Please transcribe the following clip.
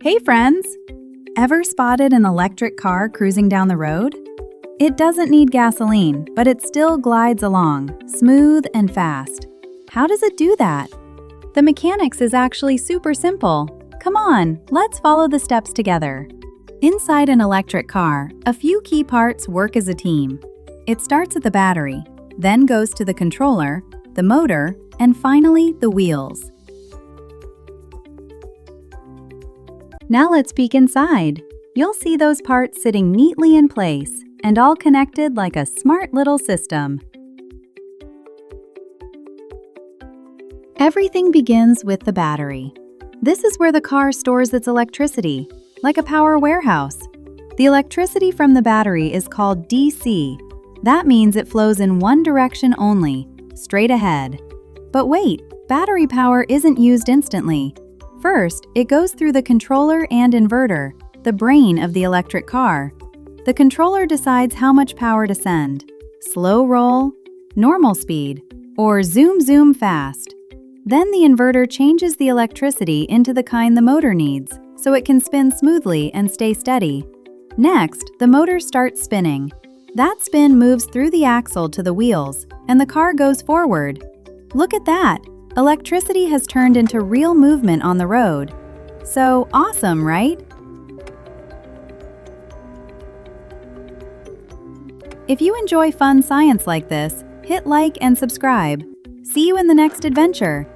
Hey friends! Ever spotted an electric car cruising down the road? It doesn't need gasoline, but it still glides along, smooth and fast. How does it do that? The mechanics is actually super simple. Come on, let's follow the steps together. Inside an electric car, a few key parts work as a team. It starts at the battery, then goes to the controller, the motor, and finally the wheels. Now let's peek inside. You'll see those parts sitting neatly in place and all connected like a smart little system. Everything begins with the battery. This is where the car stores its electricity, like a power warehouse. The electricity from the battery is called DC. That means it flows in one direction only, straight ahead. But wait, battery power isn't used instantly. First, it goes through the controller and inverter, the brain of the electric car. The controller decides how much power to send: slow roll, normal speed, or zoom fast. Then the inverter changes the electricity into the kind the motor needs, so it can spin smoothly and stay steady. Next, the motor starts spinning. That spin moves through the axle to the wheels, and the car goes forward. Look at that! Electricity has turned into real movement on the road. So awesome, right? If you enjoy fun science like this, hit like and subscribe. See you in the next adventure!